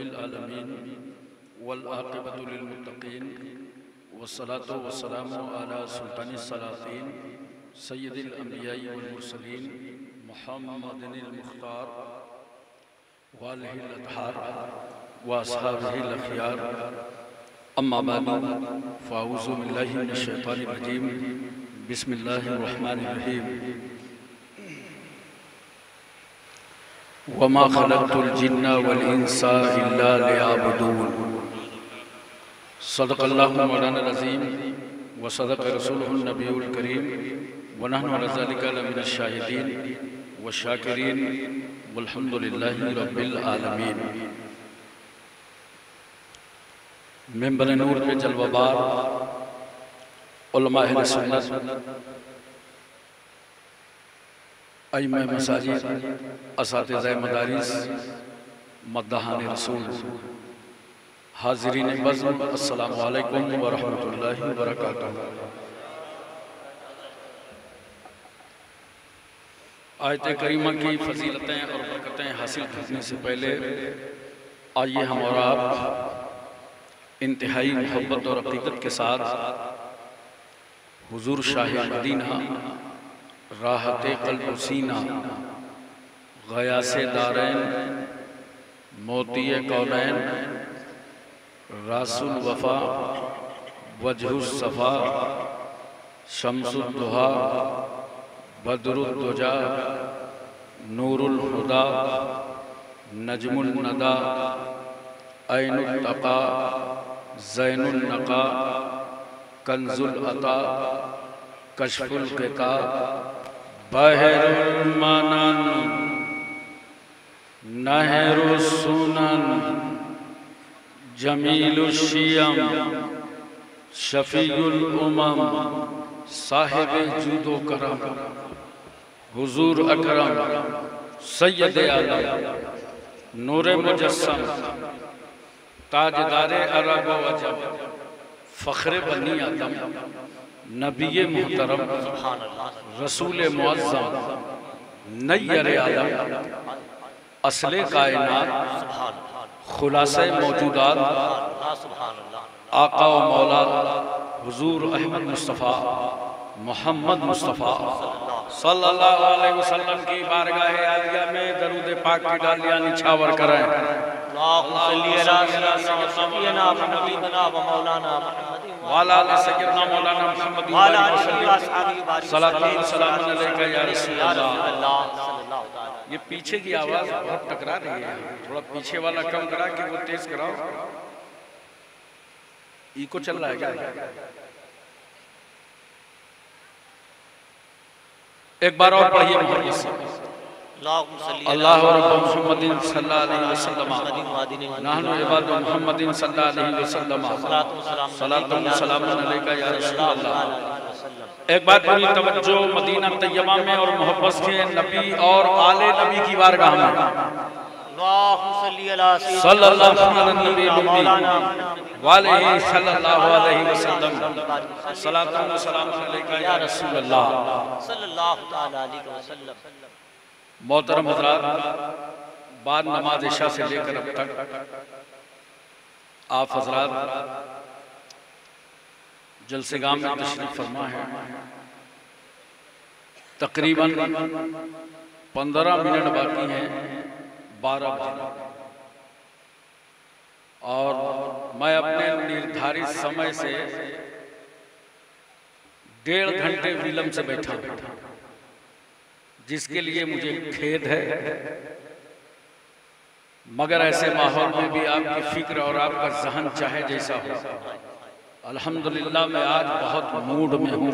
रब्बिल आलमीन वल आक़िबतु लिल मुत्तक़ीन वस्सलातु वस्सलामु अला सुल्तानिस सलातीन सय्यदिल अंबिया'i वल मुरसलीन मुहम्मदिनिल मुख्तार व आलिहिल अत्हार व अस्हाबिहिल अख़यार अम्मा बअद फ़अऊज़ु बिल्लाहि मिनश शैतानिर रजीम बिस्मिल्लाहिर रहमानिर रहीम वमा खलक़्तुल जिन्ना वल इंसा इल्ला लियअबुदून। सदक़ल्लाहु मौलाना अज़ीम व सदक़ रसूलुहुन नबियुल करीम व नहनु अला ज़ालिका लमिनश शाहिदीन व शाकिरीन वल्हम्दुलिल्लाहि रब्बिल आलमीन। मिंबर नूर पे जलवाबार उलमा अहले सुन्नत, अइम्मा मसाजिद, असातिज़ाए मदारिस, मद्दाहाने रसूल, हाज़िरीन बज़्म, अस्सलामु अलैकुम व रहमतुल्लाहि व बरकातुहू। आयत करीमा की फजीलतें और बरकतें हासिल करने से पहले आइए हम और आप इंतहाई मोहब्बत और अक़ीदत के साथ हुज़ूर शाह मदीना, राहत क़ल्ब सीना, ग़यासे दारैन, मोतिए कौनैन, रासुल वफ़ा, वजहुस सफ़ा, शम्सुद दुहा, बदरुद दुजा, नूरुल हुदा, नजमुल नदा, ऐनुल तक़ा, ज़ैनुल नक़ा, कंजुल अता, कश्फुल क़िता, बहरुल मनन, नहरुस सुनन, जमीलुश शियम, शफीउल उमम, साहिब जूदो करम, हुजूर अकरम, सय्यद आलम, नूरे मुजस्सम, ताजदारे अरब व अजम, फ़ख्रे बनी आदम, नबी मुहतरम, रसूल मुअज़्ज़म, नय्यर आलम, असले कायनात, खुलासे मौजूदात, आका व मौला हुजूर अहमद मुस्तफ़ा मोहम्मद मुस्तफ़ा सल्लल्लाहु अलैहि वसल्लम की बारगाह आलिया में दरूद पाक की डालियां निछावर कराएं। ये पीछे की आवाज बहुत टकरा रही है, थोड़ा पीछे वाला कम करा कि वो तेज कराओ। इको चल रहा है क्या? एक बार और पढ़िए मोहम्मद से। अल्लाह रब्बु मुहम्मदिन सल्लल्लाहु अलैहि वसल्लम, नहनु इबादु मुहम्मदिन सल्लल्लाहु अलैहि वसल्लम, सलातु व सलामु अलैका या रसूल अल्लाह। एक बार पूरी तवज्जो मदीना तैयबा में और मोहब्बत से नबी और आले नबी की बारगाह में सल्लल्लाहु अलैहि वसल्लम, सलातु व सलामु अलैका या रसूल अल्लाह सल्लल्लाहु अलैहि वसल्लम। मोहतरम हज़रात, बाद नमाज इशा से लेकर अब तक आप हज़रात जलसेगाम में तशरीफ फरमा है। तकरीबन 15 मिनट बाकी हैं 12 बजे, और मैं अपने निर्धारित समय से 1.5 घंटे विलंब से बैठा हूं, जिसके लिए मुझे खेद है। मगर ऐसे माहौल में भी आपकी फिक्र और आपका ज़हन चाहे जैसा हो, अल्हम्दुलिल्लाह मैं आज बहुत मूड में हूँ।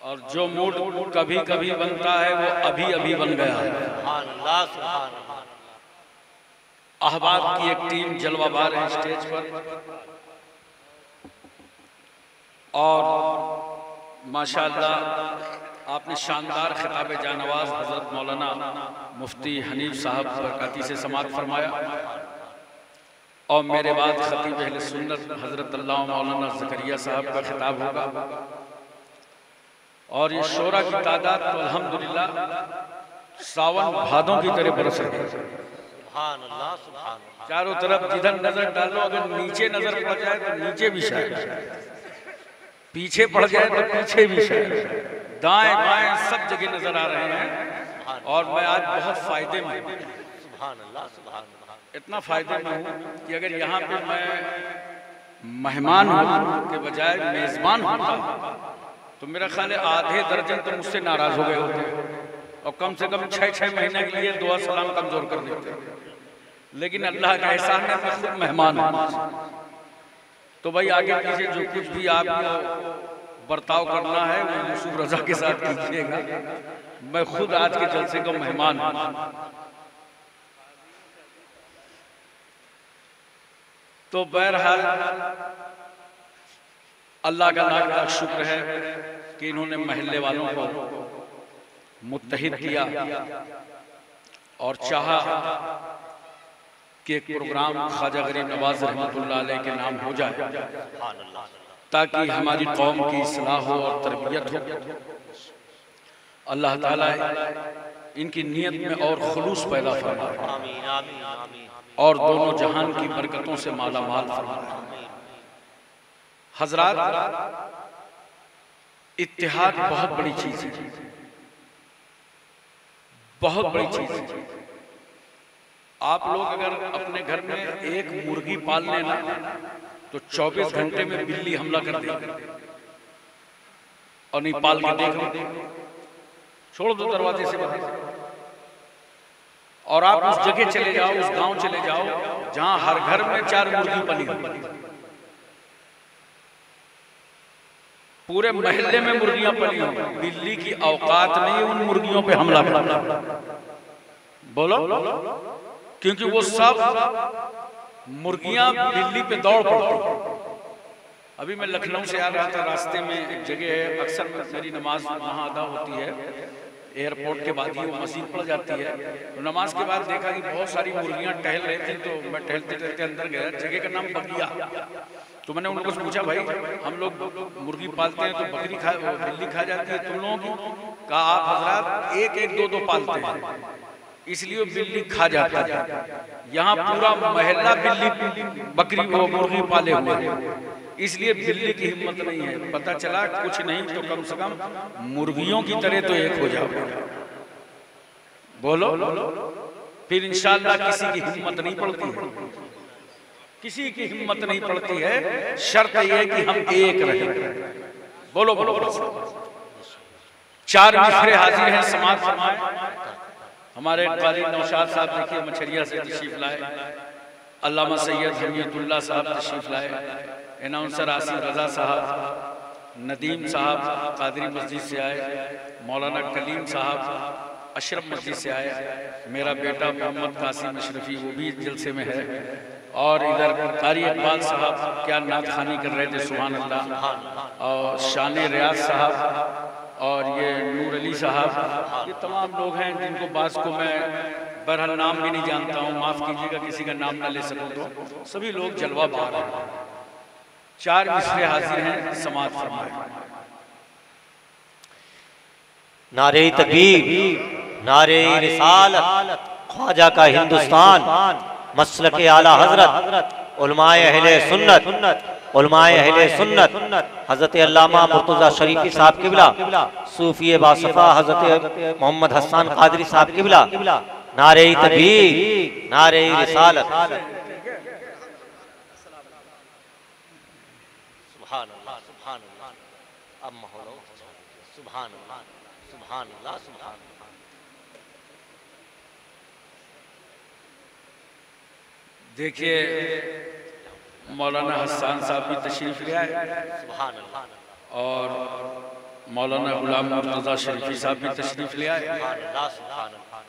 और जो मूड कभी कभी बनता है वो अभी अभी बन गया है। अहबाब की एक टीम जलवाबार है स्टेज पर, और माशाअल्लाह आपने शानदार खिताब जानवाज हज़रत मौलाना मुफ्ती हनीफ साहब बरकाती से समाअत फरमाया, और मेरे बाद खतीब अहले सुन्नत हज़रत अल्लाह मौलाना ज़करिया साहब का खिताब होगा। और ये शोरा की तादाद तो अल्हम्दुलिल्लाह सावन भादों की तरह बरस रही है। सुभान अल्लाह, सुभान अल्लाह। चारों तरफ जिधर नजर डालो, अगर नीचे नजर पड़ जाए तो नीचे भी शायद, पीछे पड़ जाए तो पीछे भी शायद, दाएं बाएं सब जगह नजर आ रहे हैं। और मैं आज बहुत फायदे में हूं। सुभान अल्लाह, सुभान अल्लाह। इतना फायदे में हूं कि अगर यहाँ पे मैं मेहमान के बजाय मेजबान होता तो मेरा ख्याल है आधे दर्जन तो मुझसे नाराज हो गए होते और कम से कम 6-6 महीने के लिए दुआ सलाम कमजोर कर देते। लेकिन अल्लाह का एहसान है, मैं खुद मेहमान हूं। तो भाई आगे पीछे जो कुछ भी आपको बर्ताव करना है वो यूसुफ रजा के साथ कीजिएगा। मैं खुद आज के जलसे का मेहमान हूं। तो बहरहाल अल्लाह का लाख लाख शुक्र है कि इन्होंने महल्ले वालों को मुत्तहिद किया और चाहा कि एक प्रोग्राम ख्वाजा गरीब नवाज रहमतुल्लाह अलैह के नाम हो जाए ताकि हमारी कौम की इस्लाह हो और तरबियत हो। अल्लाह ताला इनकी नियत में और खुलूस पैदा फरमाए और दोनों जहान की बरकतों से माला माल फरमाए। हजरात, इत्तेहाद बहुत बड़ी चीज है, बहुत बड़ी चीज है। आप लोग अगर अपने घर में एक मुर्गी पाल लेना तो 24 घंटे में बिल्ली हमला कर देगी और नहीं पाल के देख लो, छोड़ दो दरवाजे से बाहर। और आप उस जगह चले जाओ, उस गांव चले जाओ जहां हर घर में 4 मुर्गी पली हो, पूरे महल्ले में मुर्गियां पली हो, बिल्ली की औकात नहीं उन मुर्गियों पे हमला करना। बोलो, क्योंकि वो सब मुर्गियां बिल्ली पे दौड़ पड़ती। अभी मैं लखनऊ से आ रहा था, रास्ते में एक जगह है, अक्सर मेरी नमाज वहाँ अदा होती है, एयरपोर्ट के बाद ही वो मस्जिद पड़ जाती है। तो नमाज के बाद देखा कि बहुत सारी मुर्गियां टहल रही थी, तो मैं टहलते टहलते अंदर गया। जगह का नाम बगिया। तो मैंने उन लोगों से पूछा, भाई हम लोग मुर्गी पालते हैं तो बकरी बिल्ली खा जाती है तुम लोगों की? कहा आप हजरात एक एक दो दो पालते हैं इसलिए बिल्ली खा जाता है। यहाँ पूरा महल्ला बिल्ली बकरी वो मुर्गी पाले हुए हैं, इसलिए बिल्ली की हिम्मत नहीं है। पता चला कुछ नहीं तो कम से कम मुर्गियों की तरह तो एक हो जाओ। बोलो, फिर इंशाअल्लाह किसी की हिम्मत नहीं पड़ती है, किसी की हिम्मत नहीं पड़ती है। शर्त यह है कि हम एक रहें। बोलो बोलो, 4 मिसरे हाजिर हैं, समाज फरमाए। हमारे काजी नौशाद साहब देखिए मछरिया से तशरीफ लाए, अल्लामा सैयद हमीदुल्लाह साहब तशरीफ लाए, अनाउंसर आसिफ रजा साहब, नदीम साहब कादरी मस्जिद से आए, मौलाना कलीम साहब अशरफ मस्जिद से आए, मेरा बेटा मोहम्मद कासिम अशरफी वो भी जलसे में है, और इधर कारी इकबाल साहब क्या नात खानी कर रहे थे, सुभान अल्लाह, और शान रियाज साहब और ये नूर अली साहब, ये तमाम लोग हैं जिनको बास को मैं बहरहाल नाम भी नहीं जानता हूँ, माफ़ कीजिएगा किसी का नाम ना ले सकूँ। तो सभी लोग जलवा पा रहे हैं। 4 मिसरे हाजिर हैं, समाज फरमाए। नारे तकबीर, नारे रिसालत, ख्वाजा का हिंदुस्तान, मसलक आला हजरत, उलमाए अहले सुन्नत, उलमाए अहले सुन्नत, हजरत अल्लामा मुर्तज़ा शरीफी साहब किबला, सूफी बासफा हजरत मोहम्मद हसन कादरी साहब किबला, नारे तकबीर, नारे रिसालत। सुभान अल्लाह, सुभान अल्लाह, अब मौला, सुभान अल्लाह, सुभान अल्लाह, सुभान अल्लाह। देखिए मौलाना हसन साहब भी तशरीफ ले आए, सुभान अल्लाह, और मौलाना गुलाम मुर्तज़ा शरीफी साहब भी तशरीफ ले आए। सुभान अल्लाह, सुभान अल्लाह।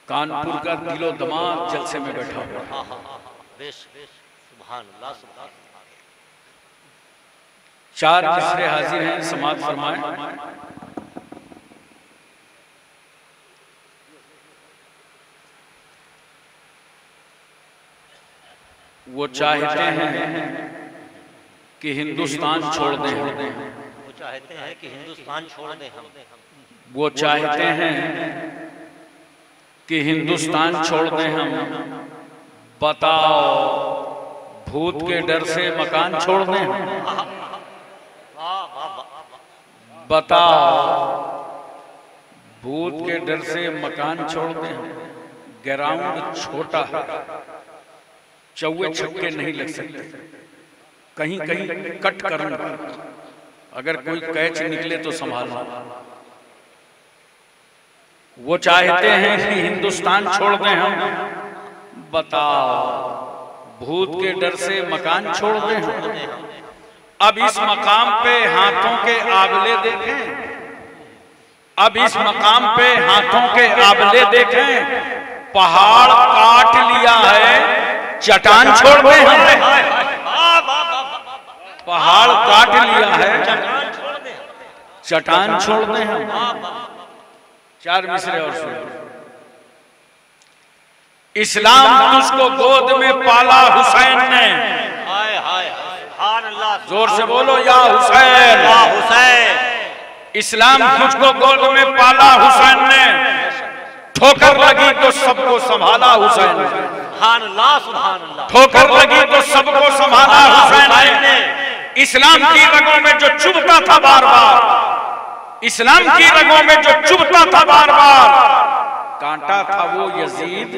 कानपुर का दिलो दमाग जलसे में बैठा हुआ। सुभान अल्लाह, सुभान अल्लाह। 4 मिसरे हाजिर हैं, समाअत फरमाए। वो चाहते हैं कि हिंदुस्तान छोड़ दें, वो चाहते हैं कि हिंदुस्तान छोड़ दें हम, वो चाहते हैं कि हिंदुस्तान छोड़ दें हम। बताओ, भूत के डर से मकान छोड़ दें हम? बताओ, भूत के डर से मकान छोड़ दें हम? ग्राउंड छोटा है, चौवे छक्के नहीं लग सकते, कहीं कहीं कट करूंगा, अगर कोई कैच निकले तो संभालना। वो चाहते हैं कि हिंदुस्तान छोड़ दें हम। बताओ, भूत के डर से मकान छोड़ दें हम? अब इस मकाम पे हाथों के आबले देखें, अब इस मकाम पे हाथों के आबले देखें। पहाड़ काट लिया है, चट्टान छोड़ दें हम? पहाड़ काट लिया है, चट्टान छोड़ दें हम? चार मिसरे और सुन। इस्लाम तुझको गोद में पाला हुसैन ने। हाय हाय, जोर से बोलो, या हुसैन, या हुसैन। इस्लाम तुझको गोद में पाला हुसैन ने, ठोकर लगी तो सबको संभाला हुसैन ने। सुभान अल्लाह, सुभान अल्लाह। ठोकर लगी तो सबको संभाला हुसैन ने। इस्लाम की रगों में जो चुभता था बार बार, इस्लाम की रगों में जो चुभता था बार बार, कांटा था वो यजीद,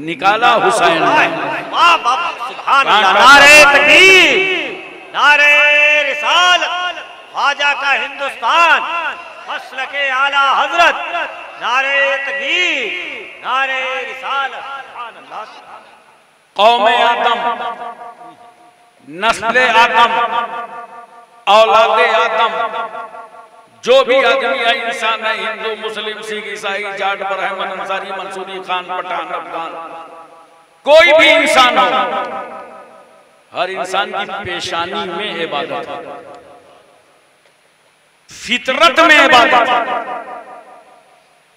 निकाला हुसैन ने। सुभान अल्लाह। नारे तकबीर, नारे रिसालत, ख्वाजा का हिंदुस्तान, मसलके आला हजरत, नारे तकबीर, नारे रिसालत। सुभान अल्लाह। कौमे आदम, नस्ले आदम, औलादे आदम, जो भी आदमी है, इंसान है, हिंदू मुस्लिम सिख ईसाई जाट ब्राह्मण अंसारी मंसूरी खान पठान अफगान, कोई भी इंसान हो, हर इंसान की पेशानी में इबादत है, फितरत में इबादत है,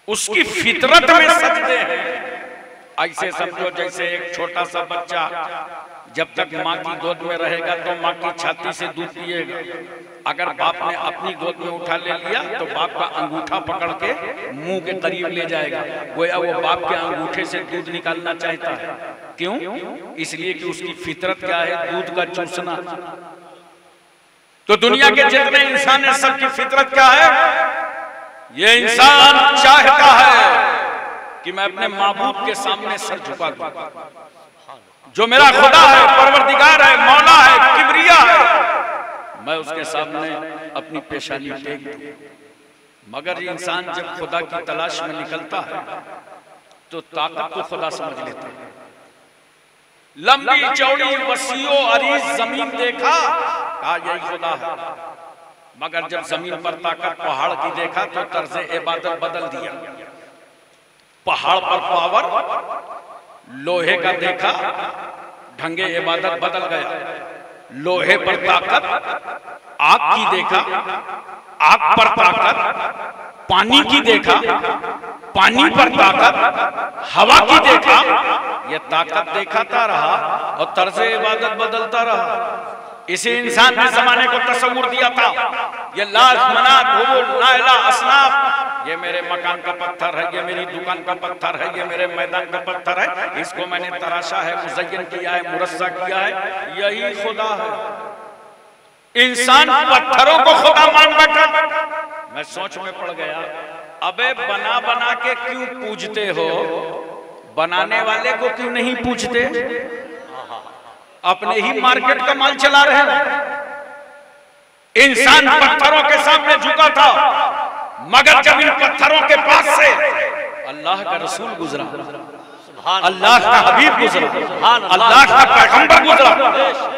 उसकी फितरत में सजदे हैं। ऐसे समझो जैसे एक छोटा सा बच्चा जब तक माँ की गोद में रहेगा तो माँ की छाती से दूध पिएगा। अगर बाप ने अपनी गोद में उठा ले लिया तो बाप का अंगूठा पकड़ के मुंह के करीब ले जाएगा, गोया वो बाप के अंगूठे से दूध निकालना चाहता है। क्यों? इसलिए कि उसकी फितरत क्या है, दूध का चूसना। तो दुनिया के जितने इंसान है सबकी फितरत क्या है? ये इंसान चाहता है कि मैं अपने माबूद के सामने सर झुका दूं। जो मेरा खुदा है, परवरदिगार है, मौला है, किबरिया है, मैं उसके सामने अपनी पेशानी टेक दूं। मगर इंसान जब खुदा की तलाश में निकलता है तो ताकत को खुदा समझ लेता है। लंबी चौड़ी वसीओ अरीज जमीन देखा, कहा यही खुदा है। मगर जब जमीन पर ताकत पहाड़ की देखा तो तर्ज़े इबादत बदल दिया। पहाड़ पर पावर लोहे का देखा, ढंगे इबादत बदल गया। लोहे पर ताकत, आग की देखा, आग पर ताकत, पानी की देखा, पानी पर ताकत, हवा की देखा। ये ताकत देखाता रहा और तर्ज़े इबादत बदलता रहा। इसी इंसान ने जमाने को तस्वुर दिया था, ये लात मनात हुबुल नाइला असनाफ, ये मेरे मकान का पत्थर है, ये मेरी दुकान का पत्थर है, ये मेरे मैदान का पत्थर है, इसको मैंने तराशा है, मुज़य्यन किया है, मुरस्सा किया है, यही खुदा है। इंसान पत्थरों को खुदा मान बैठा। मैं सोच में पड़ गया, अबे बना बना के क्यों पूजते हो? बनाने वाले को क्यों नहीं पूछते? अपने ही मार्केट का माल चला रहे हैं। इंसान पत्थरों के सामने झुका था, मगर जब इन पत्थरों के पास से अल्लाह का रसूल गुजरा, अल्लाह का हबीब गुजरा, अल्लाह का पैगंबर गुजरा,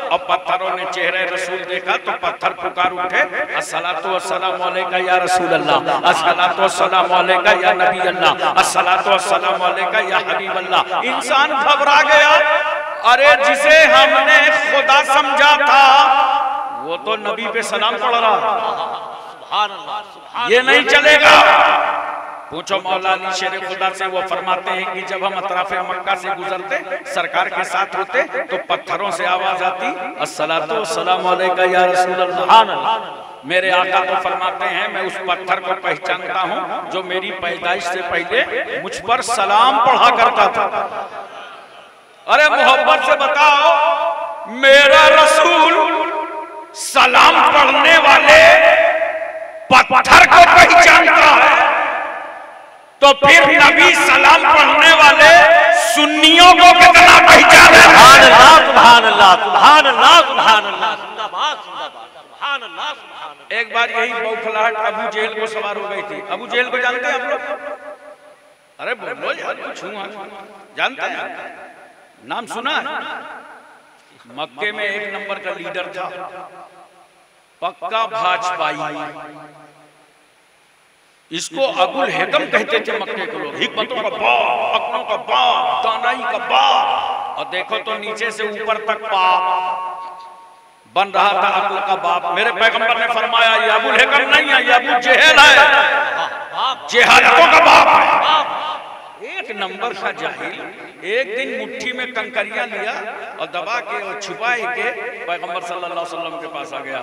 और पत्थरों ने चेहरे रसूल देखा तो पत्थर पुकार उठे, अस्सलातु वस्सलामु अलैका या रसूल अल्लाह, अस्सलातु वस्सलामु अलैका या नबी अल्लाह, अस्सलातु वस्सलामु अलैका या हबीब अल्लाह। इंसान घबरा गया, अरे जिसे हमने खुदा समझा था वो तो नबी पे सलाम पढ़ रहा। सुभान अल्लाह, ये नहीं चलेगा। पूछो मौला अली शेर खुदा से, वो फरमाते हैं कि जब हम अतराफे मक्का से गुजरते, सरकार के साथ होते, तो पत्थरों से आवाज आती, अस्सलातु वस्सलामु अलैका या रसूल अल्लाह। मेरे आका तो फरमाते हैं मैं उस पत्थर को पहचानता हूं जो मेरी पैदाइश से पहले मुझ पर सलाम पढ़ा करता था। अरे मोहब्बत से बताओ, मेरा रसूल सलाम पढ़ने वाले पत्थर को पहचानता है, तो फिर नबी सलाम पढ़ने वाले सुन्नियों को कितना पहचाने? सुभान अल्लाह, सुभान अल्लाह, सुभान अल्लाह, सुभान अल्लाह, जिंदाबाद, जिंदाबाद, सुभान अल्लाह, सुभान अल्लाह। एक बार यही बौखलाहट अबू जेहल को सवार हो गई थी। अबू जेहल को जानते हैं आप लोग? अरे बोलो यार, पूछूंगा, जानते हैं? नाम सुना है? मक्के में एक नंबर का लीडर था, पक्का भाजपाई। इसको अबुल हिकम कहते थे मक्के के लोग। हिकमतों का बाप, अक्लों का बाप, दानाई का बाप। और देखो तो नीचे से ऊपर तक पाप बन रहा था अक्ल का बाप। मेरे पैगंबर ने फरमाया ये अबुल हिकम नहीं है, ये अबू जेहल है, जेहालतों का बाप है। एक नंबर का जाहिल एक दिन मुट्ठी में कंकरियां लिया और दबा के और छुपाए के पैगंबर सल्लल्लाहु अलैहि वसल्लम के पास आ गया।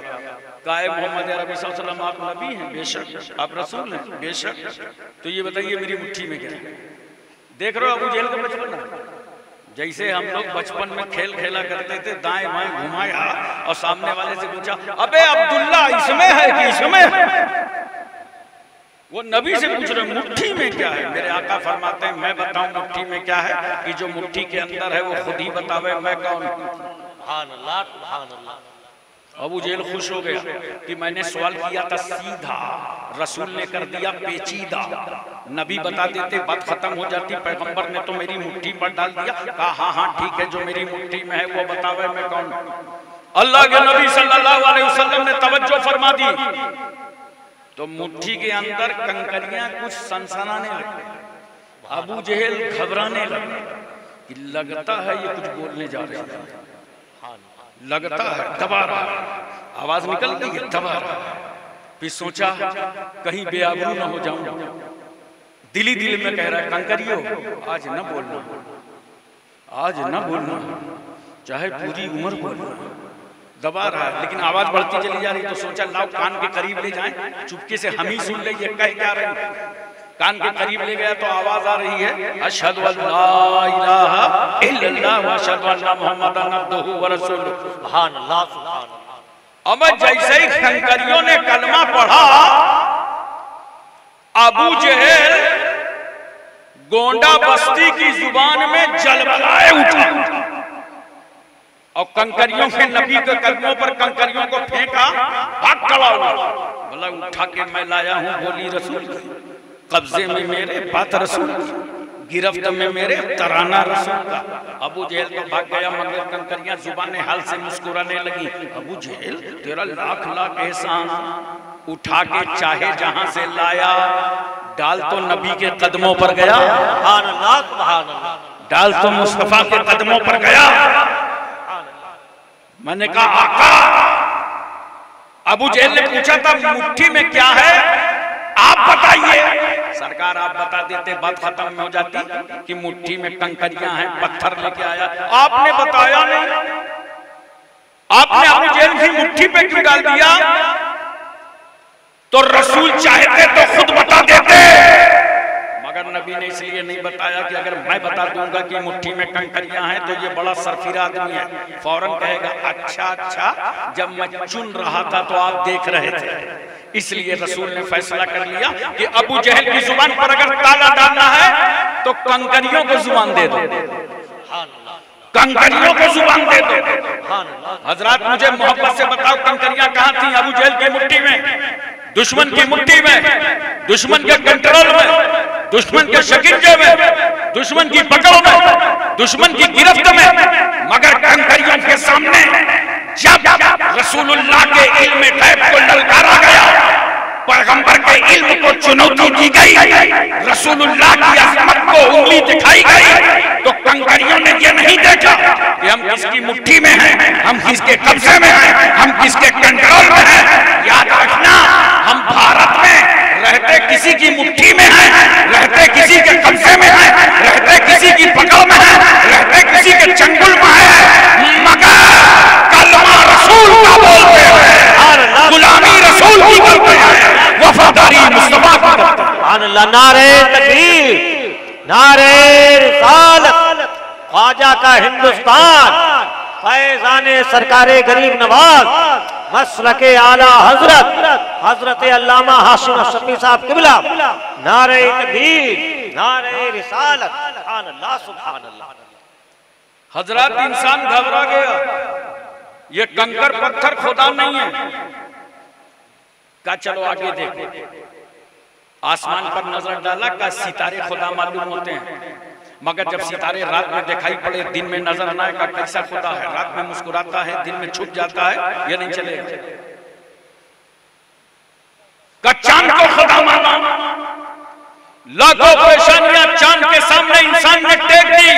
कहा मोहम्मद अरबी सल्लल्लाहु अलैहि वसल्लम आप नबी हैं? बेशक। आप रसूल हैं? बेशक। तो ये बताइए मेरी मुट्ठी में क्या है? देख रहे हो अबू जेहल का बचपन, जैसे हम लोग बचपन में खेल खेला करते थे, दाएं बाएं घुमाया और सामने वाले से पूछा अबे अब्दुल्ला इसमें है कि इसमें है? वो नबी से पूछ रहे मुट्ठी में क्या है? मेरे आका फरमाते हैं मैं बताऊं मुट्ठी में क्या है, कि जो मुट्ठी के अंदर है वो खुद ही बतावे मैं कौन हूं। सुभान अल्लाह, सुभान अल्लाह। अबू जेहल खुश हो गया कि मैंने सवाल किया था सीधा, रसूल ने कर दिया पेचीदा। नबी बता देते बात खत्म हो जाती, पैगंबर ने तो मेरी मुट्ठी पर डाल दिया। कहा हाँ हाँ ठीक है, जो मेरी मुट्ठी में है वो बतावे मैं कौन हूं। अल्लाह के नबी सल्लल्लाहु अलैहि वसल्लम ने तवज्जो फरमा दी तो मुट्ठी के अंदर कंकरियां कुछ सनसनाने लगे। अबू जेहल घबराने लगे कि लगता है ये कुछ बोलने जा रहे हैं, लगता है दबा रहा है, आवाज निकल गई है, दबा रहा है। फिर सोचा कहीं बेआबरू न हो जाऊं, दिली दिल में कह रहा है कंकरियो आज न बोलना, आज न बोलना, चाहे पूरी उम्र बोलना। दबा रहा है लेकिन आवाज बढ़ती चली जा रही, तो सोचा लाओ कान के करीब ले जाएं, चुपके से हम ही सुन ले ये कह क्या रही। कान के करीब ले गया तो आवाज आ रही है अशहदु अल्ला इलाहा इल्लल्लाह व अशहदु अन्ना मुहम्मदन अब्दुहु व रसूलुहु। सुभान अल्लाह, सुभान अल्लाह। अब जैसे ही कंकरियों ने कलमा पढ़ा, अबू जेहल गोंडा बस्ती की जुबान में जलबलाए उठा और कंकरियों के नबी के कदमों पर कंकरियों को फेंका, भाग खड़ा हुआ। बोला उठा के मैं लाया हूं बोली रसूल, कब्जे में मेरे बात रसूल, गिरफ्त में मेरे तराना रसूल का। अबू जेहल तो भाग गया मगर कंकरियां जुबान हाल से मुस्कुराने लगी। अबू जेहल तेरा लाख लाख एहसान, उठा के चाहे जहां से लाया डाल तो नबी के कदमों पर गया। सुभान अल्लाह, सुभान अल्लाह। डाल तो मुस्तफा के कदमों पर गया। मैंने कहा आका, अबू जेहल ने पूछा था मुट्ठी में क्या है आप बताइए। सरकार आप बता देते बात खत्म हो जाती कि मुट्ठी में कंकरियां हैं, पत्थर लेके आया। आपने बताया नहीं, आपने अबू जेहल की मुट्ठी पे क्यों डाल दिया? तो रसूल चाहते तो खुद बता देते, मगर नबी ने इसलिए नहीं बताया कि अगर मैं बता दूंगा कि मुट्ठी में कंकरियां हैं तो ये बड़ा सरफिरा आदमी है, फौरन कहेगा अच्छा अच्छा जब मैं चुन रहा था तो आप देख रहे थे। इसलिए रसूल ने फैसला कर लिया कि अबू जेहल की जुबान पर अगर ताला डालना है तो कंकरियों को जुबान दे दो, कंकरियों को जुबान दे दो। हजरात मुझे मोहब्बत से बताओ कंकरियां कहां थी? अबू जेहल की मुट्ठी में, दुश्मन की मुट्ठी में, दुश्मन के कंट्रोल में, दुश्मन के शिकंजे में, दुश्मन की पकड़ में, दुश्मन की गिरफ्त में। मगर कंकरियों के सामने जब रसूलुल्लाह के इल्म गैब को ललकारा गया, पैगंबर के इल्म को चुनौती दी गई, रसूलुल्लाह की अज़मत को उंगली दिखाई गई, तो कंकरियों ने ये नहीं देखा कि हम किसकी मुट्ठी में हैं, हम किसके कब्जे में हैं, हम किसके कंट्रोल में हैं। याद रखना, हम भारत में रहते किसी की मुट्ठी में हैं, रहते किसी के कब्जे में हैं, रहते किसी की पकड़ में हैं, रहते किसी के चंगुल में हैं, मगर कलमा रसूल का बोलते हैं, गुलामी रसूल अल्लाह। नारे तकबीर, नारे रिसालत, ख्वाजा का हिंदुस्तान, फैज़ाने सरकारे गरीब नवाज, मसलके आला हजरत हजरत अल्लामा हाशिम अशरफी साहब किबला। नारे तकबीर, नारे रिसालत, सुभान अल्लाह, सुभान अल्लाह। हजरत इंसान घबरा गया, ये कंकर पत्थर खुदा नहीं है। का चलो आगे देखो, आसमान पर नजर डाला का सितारे खुदा मालूम होते हैं, मगर जब सितारे रात में दिखाई पड़े दिन में नजर ना आए का कैसा खुदा है। रात में मुस्कुराता है, दिन में छुप जाता है, ये नहीं चलेगा। का चांद को खुदा माना, लाखों परेशानियां चांद के सामने इंसान ने टेक दी।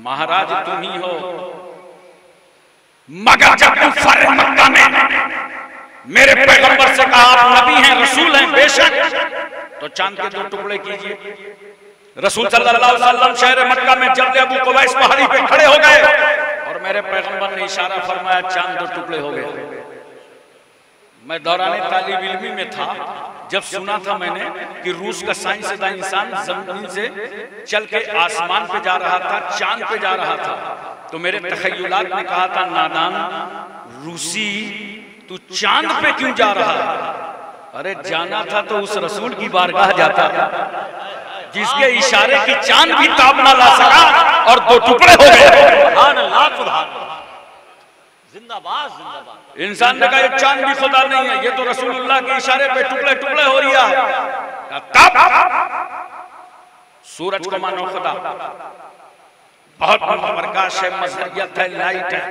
महाराज तुम ही हो, मगर जब तुम फर्र मक्का में मेरे पैगंबर से कहा आप नबी हैं, रसूल हैं, बेशक, तो चांद के 2 टुकड़े कीजिए। रसूल सल्लल्लाहु अलैहि वसल्लम शहर मक्का में जब अबू कुवैस पहाड़ी पे खड़े हो गए और मेरे पैगंबर ने इशारा फरमाया, चांद 2 टुकड़े हो गए। मैं दौराने तालीब इल्मी में था जब सुना था मैंने कि रूस का साइंसदा इंसान जमीन से चल के आसमान पे जा रहा था, चांद पे जा रहा था, तो मेरे तखय्युलात ने कहा था, नादान रूसी तू चांद पे क्यों जा रहा है? अरे जाना था तो उस रसूल की बारगाह जाता जिसके इशारे की चांद भी ताब ना ला सका और 2 टुकड़े हो गए। सुभान अल्लाह, सुभान अल्लाह, जिंदाबाद, जिंदाबाद। इंसान ने कहा ये चांद भी खुदा नहीं है, ये तो रसूलुल्लाह के इशारे पे टुकड़े टुकड़े हो रहा है। तब सूरज को मानो खुदा, बहुत प्रकाश है, मजहरियत है, लाइट है,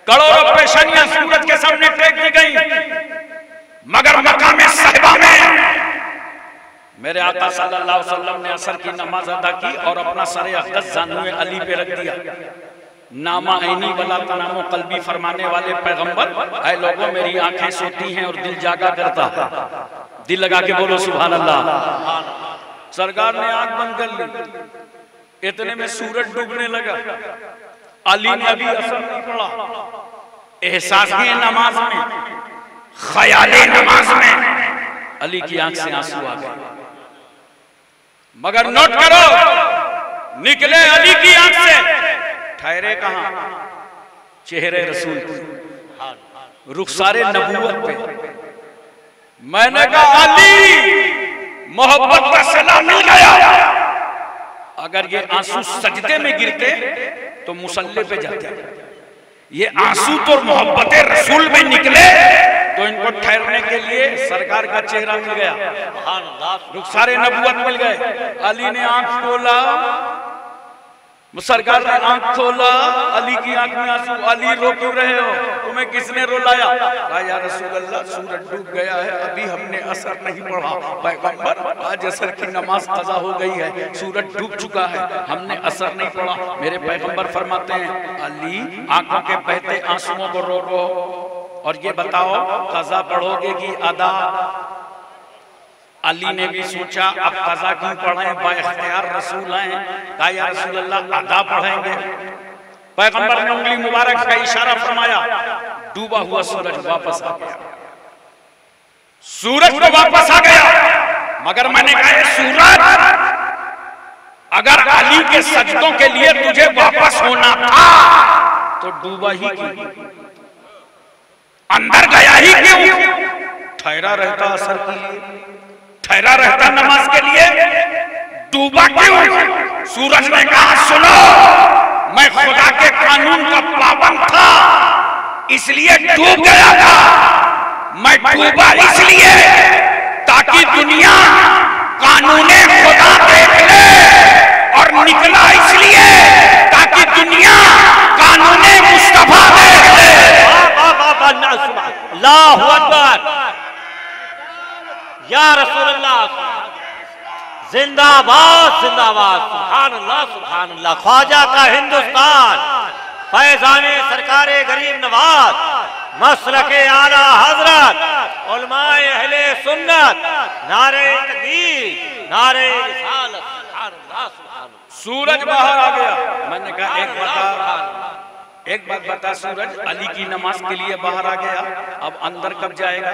करोड़ों परेशानियां सूरज के सामने टेक दी गई, मगर मकाम साहिबा में मेरे आका सल्लल्लाहु अलैहि वसल्लम ने असर की नमाज अदा की और अपना सरे अक़दस जानुए अली पे रख दिया। नामा ऐनी वला तनामो कल्बी फरमाने वाले पैगंबर, ऐ लोगों मेरी आंखें सोती हैं और दिल जागा करता है। दिल लगा के बोलो सुभान अल्लाह। सरकार ने आंख बंद कर ली, इतने में सूरज डूबने लगा। अली ने अभी असर नहीं पड़ा, एहसास है नमाज में, ख्याले नमाज में अली की आंख से आंसू आ गए। मगर नोट करो, निकले अली की आंख से, ठहरे कहां? चेहरे रसूल पे, रुखसारे नबूवत पे। मैंने कहा अली मोहब्बत का सलाम मिल गया। अगर ये आंसू सजदे में गिरते तो मुसल्ले पे जाते, ये आंसू तो मोहब्बत रसूल में निकले तो इनको ठहरने के लिए सरकार का चेहरा मिल गया, रुखसारे नबूवत मिल गए। अली ने आंख खोला, सरकार ने आंख खोला, अली की आंख में आंसू। अली रो क्यों रहे हो? तुम्हें किसने रुलाया? कहा या रसूल अल्लाह, सूरज डूब गया है, अभी हमने असर नहीं पढ़ा। पैगंबर आज असर की नमाज कज़ा हो गई है, सूरज डूब चुका है, हमने असर नहीं पढ़ा। मेरे पैगंबर फरमाते हैं, अली आंखों के बहते आंसुओं को रोको और ये बताओ कज़ा पढ़ोगे कि अदा? अली ने भी सोचा अब कज़ा क्यों पढ़ें, बाइख्तियार रसूल हैं। कहा या रसूल अल्लाह अदा पढ़ेंगे। पैगंबर ने उंगली मुबारक का इशारा फरमाया, डूबा हुआ सूरज वापस आ गया। सूरज तो वापस आ गया, मगर मैंने कहा सूरज अगर अली के सजदों के लिए तुझे वापस होना था तो डूबा ही क्यों, अंदर गया ही क्यों? ठहरा रहता असर के लिए, ठहरा रहता नमाज के लिए, डूबा क्यों? सूरज ने कहा सुनो, मैं खुदा के कानून का पाबंद था इसलिए डूब गया था। मैं डूबा इसलिए ताकि दुनिया कानूने खुदा देख ले, और निकला इसलिए ताकि दुनिया कानूने मुस्तफा देख ले। अल्लाहु अकबर, या रसूल अल्लाह, जिंदाबाद, जिंदाबाद, सुभान अल्लाह, सुभान अल्लाह। ख्वाजा का हिंदुस्तान, फैज़ाने सरकारे गरीब नवाज, मसलके आला हजरत, उलमाए अहले सुन्नत, नारे तकबीर, नारे रिसालत, सुभान अल्लाह, सुभान अल्लाह। सूरज बाहर आ गया। मैंने कहा एक बात बता सूरज, अली की नमाज के लिए बाहर आ गया, अब अंदर कब जाएगा?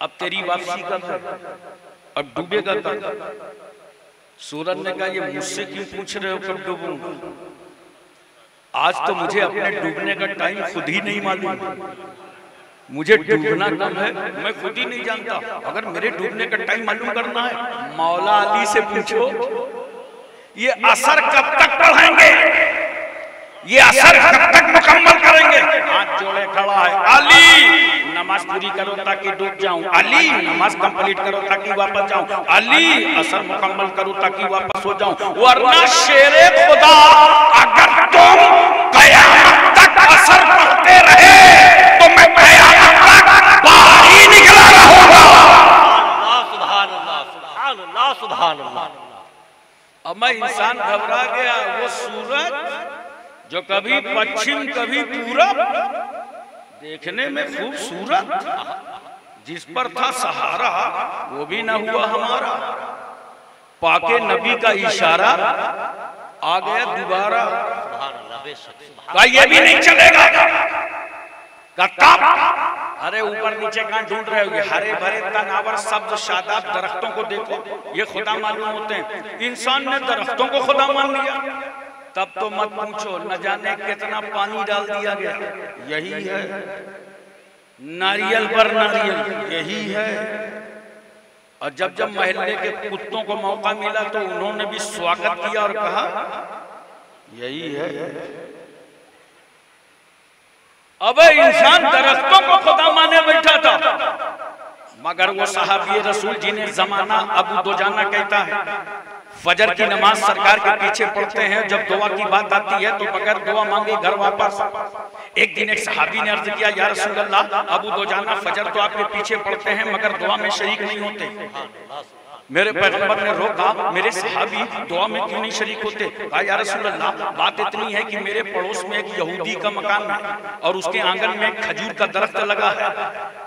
अब तेरी वापसी कब है? अब डूबेगा तब। सूरज ने कहा ये मुझसे क्यों पूछ रहे हो कब डूबूंगा? आज तो मुझे अपने डूबने का टाइम खुद ही नहीं मालूम। मुझे डूबना कब है मैं खुद ही नहीं जानता। अगर मेरे डूबने का टाइम मालूम करना है मौला अली से पूछो, ये असर कब तक पढ़ेंगे, ये असर कब तक मुकम्मल करेंगे? हाथ जोड़े खड़ा है, अली नमाज पूरी करो ताकि डूब जाऊं, अली नमाज कंप्लीट करो ताकि वापस जाऊं, अली असर मुकम्मल करो ताकि वापस हो जाऊं, वरना शेरे खुदा अगर तुम कयामत तक असर पढ़ते रहे तो मैं कयामत तक बाहर ही निकला रहूंगा। सुभान अल्लाह, सुभान अल्लाह, सुभान अल्लाह। अब मैं इंसान घबरा गया। वो सूरज जो कभी पश्चिम कभी पूरब, देखने में खूबसूरत, जिस पर था सहारा वो भी ना हुआ हमारा। पाके नबी का इशारा आ गया दोबारा। का ये भी नहीं चलेगा कब? अरे ऊपर नीचे कहां ढूंढ रहे हो? हरे भरे तनावर सब्ज शादाब दरख्तों को देखो, ये खुदा मालूम होते हैं। इंसान ने दरख्तों को खुदा मान लिया, तब तो मत पूछो न जाने कितना पानी डाल दिया गया। यही है नारियल पर नारियल, यही है। और जब जब महल्ले के कुत्तों को मौका मिला तो उन्होंने भी स्वागत किया और कहा यही है। अब इंसान दरख्तों को खुदा माने बैठा था, मगर वो साहबी रसूल जिन्हें जमाना अबू दुजाना कहता है, फजर की नमाज सरकार के पीछे पढ़ते हैं, जब दुआ की बात आती है तो बगैर दुआ मांगे घर वापस। एक दिन एक सहाबी ने अर्ज किया, या रसूल अल्लाह, अबू दुजाना फजर तो आपके पीछे पढ़ते हैं मगर दुआ में शरीक नहीं होते। मेरे पैगंबर ने रोका, मेरे सहाबी दुआ में क्यों नहीं शरीक होते? कहा, या रसूल अल्लाह, बात इतनी है कि मेरे पड़ोस में एक यहूदी का मकान है और उसके आंगन में खजूर का दरख्त लगा है